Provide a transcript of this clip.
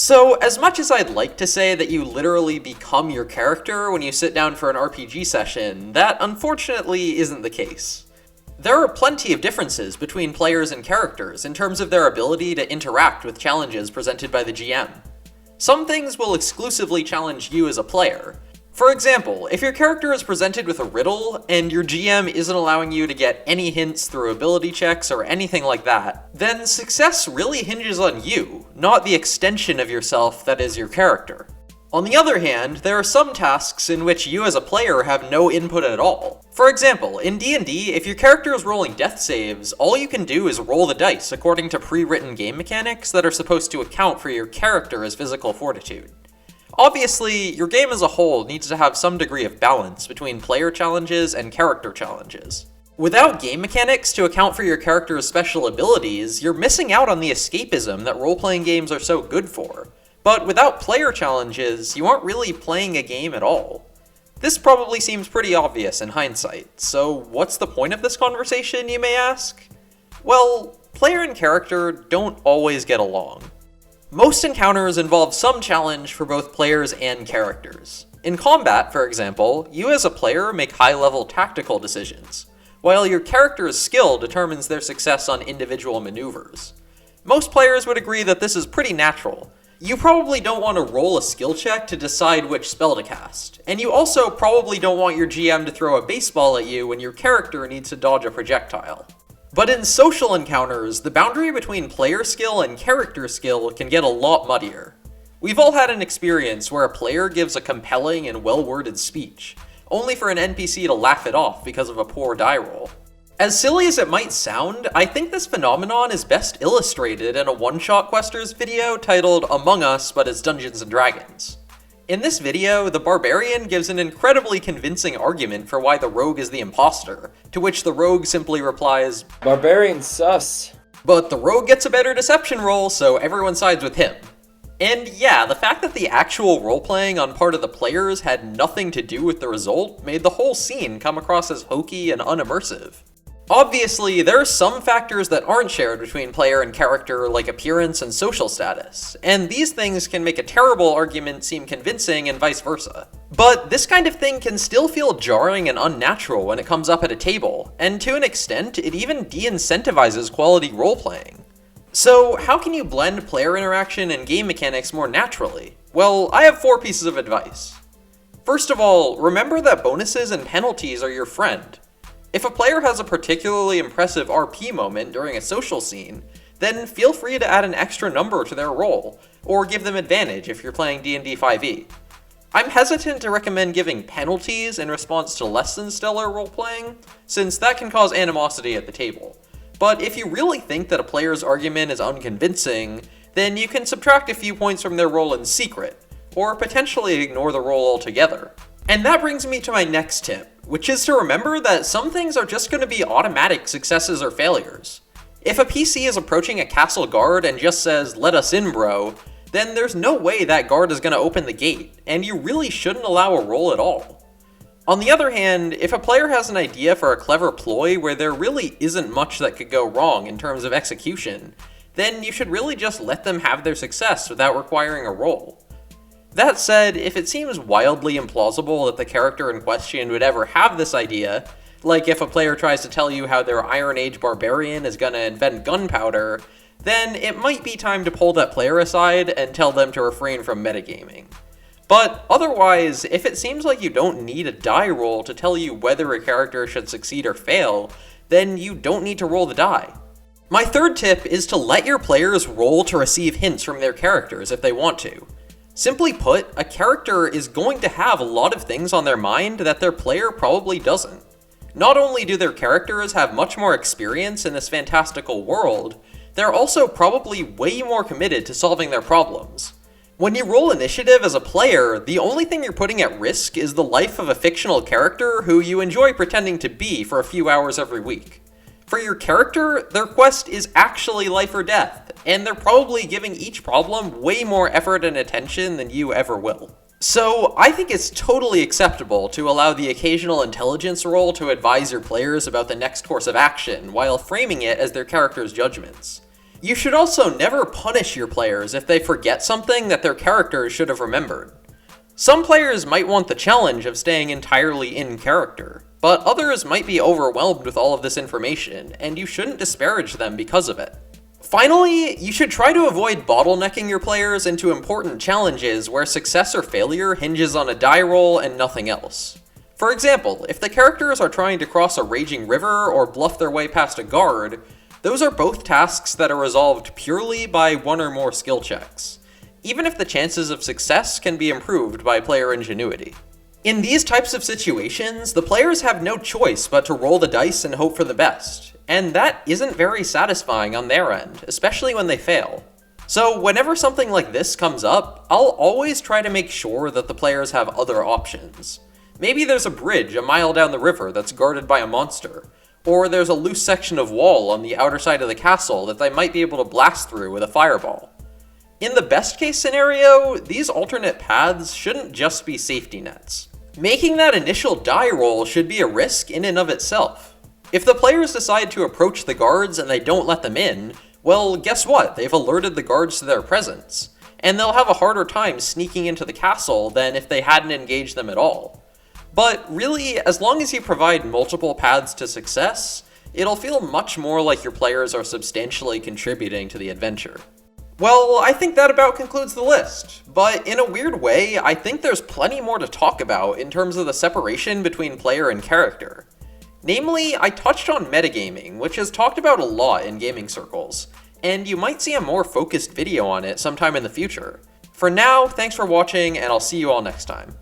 So, as much as I'd like to say that you literally become your character when you sit down for an RPG session, that unfortunately isn't the case. There are plenty of differences between players and characters in terms of their ability to interact with challenges presented by the GM. Some things will exclusively challenge you as a player. For example, if your character is presented with a riddle, and your GM isn't allowing you to get any hints through ability checks or anything like that, then success really hinges on you, not the extension of yourself that is your character. On the other hand, there are some tasks in which you as a player have no input at all. For example, in D&D, if your character is rolling death saves, all you can do is roll the dice according to pre-written game mechanics that are supposed to account for your character's physical fortitude. Obviously, your game as a whole needs to have some degree of balance between player challenges and character challenges. Without game mechanics to account for your character's special abilities, you're missing out on the escapism that role-playing games are so good for. But without player challenges, you aren't really playing a game at all. This probably seems pretty obvious in hindsight, so what's the point of this conversation, you may ask? Well, player and character don't always get along. Most encounters involve some challenge for both players and characters. In combat, for example, you as a player make high-level tactical decisions, while your character's skill determines their success on individual maneuvers. Most players would agree that this is pretty natural. You probably don't want to roll a skill check to decide which spell to cast, and you also probably don't want your GM to throw a baseball at you when your character needs to dodge a projectile. But in social encounters, the boundary between player skill and character skill can get a lot muddier. We've all had an experience where a player gives a compelling and well-worded speech, only for an NPC to laugh it off because of a poor die roll. As silly as it might sound, I think this phenomenon is best illustrated in a one-shot questers video titled Among Us but it's Dungeons & Dragons. In this video, the barbarian gives an incredibly convincing argument for why the rogue is the imposter, to which the rogue simply replies, "Barbarian sus." But the rogue gets a better deception roll, so everyone sides with him. And yeah, the fact that the actual role-playing on part of the players had nothing to do with the result made the whole scene come across as hokey and unimmersive. Obviously, there are some factors that aren't shared between player and character, like appearance and social status, and these things can make a terrible argument seem convincing and vice versa. But this kind of thing can still feel jarring and unnatural when it comes up at a table, and to an extent, it even de-incentivizes quality role-playing. So, how can you blend player interaction and game mechanics more naturally? Well, I have 4 pieces of advice. First of all, remember that bonuses and penalties are your friend. If a player has a particularly impressive RP moment during a social scene, then feel free to add an extra number to their roll, or give them advantage if you're playing D&D 5e. I'm hesitant to recommend giving penalties in response to less than stellar roleplaying, since that can cause animosity at the table. But if you really think that a player's argument is unconvincing, then you can subtract a few points from their roll in secret, or potentially ignore the roll altogether. And that brings me to my next tip, which is to remember that some things are just going to be automatic successes or failures. If a PC is approaching a castle guard and just says, "Let us in, bro," then there's no way that guard is going to open the gate, and you really shouldn't allow a roll at all. On the other hand, if a player has an idea for a clever ploy where there really isn't much that could go wrong in terms of execution, then you should really just let them have their success without requiring a roll. That said, if it seems wildly implausible that the character in question would ever have this idea, like if a player tries to tell you how their Iron Age barbarian is gonna invent gunpowder, then it might be time to pull that player aside and tell them to refrain from metagaming. But otherwise, if it seems like you don't need a die roll to tell you whether a character should succeed or fail, then you don't need to roll the die. My third tip is to let your players roll to receive hints from their characters if they want to. Simply put, a character is going to have a lot of things on their mind that their player probably doesn't. Not only do their characters have much more experience in this fantastical world, they're also probably way more committed to solving their problems. When you roll initiative as a player, the only thing you're putting at risk is the life of a fictional character who you enjoy pretending to be for a few hours every week. For your character, their quest is actually life or death, and they're probably giving each problem way more effort and attention than you ever will. So, I think it's totally acceptable to allow the occasional intelligence roll to advise your players about the next course of action, while framing it as their character's judgments. You should also never punish your players if they forget something that their characters should have remembered. Some players might want the challenge of staying entirely in character, but others might be overwhelmed with all of this information, and you shouldn't disparage them because of it. Finally, you should try to avoid bottlenecking your players into important challenges where success or failure hinges on a die roll and nothing else. For example, if the characters are trying to cross a raging river or bluff their way past a guard, those are both tasks that are resolved purely by one or more skill checks, even if the chances of success can be improved by player ingenuity. In these types of situations, the players have no choice but to roll the dice and hope for the best, and that isn't very satisfying on their end, especially when they fail. So whenever something like this comes up, I'll always try to make sure that the players have other options. Maybe there's a bridge a mile down the river that's guarded by a monster, or there's a loose section of wall on the outer side of the castle that they might be able to blast through with a fireball. In the best case scenario, these alternate paths shouldn't just be safety nets. Making that initial die roll should be a risk in and of itself. If the players decide to approach the guards and they don't let them in, well, guess what? They've alerted the guards to their presence, and they'll have a harder time sneaking into the castle than if they hadn't engaged them at all. But really, as long as you provide multiple paths to success, it'll feel much more like your players are substantially contributing to the adventure. Well, I think that about concludes the list, but in a weird way, I think there's plenty more to talk about in terms of the separation between player and character. Namely, I touched on metagaming, which is talked about a lot in gaming circles, and you might see a more focused video on it sometime in the future. For now, thanks for watching, and I'll see you all next time.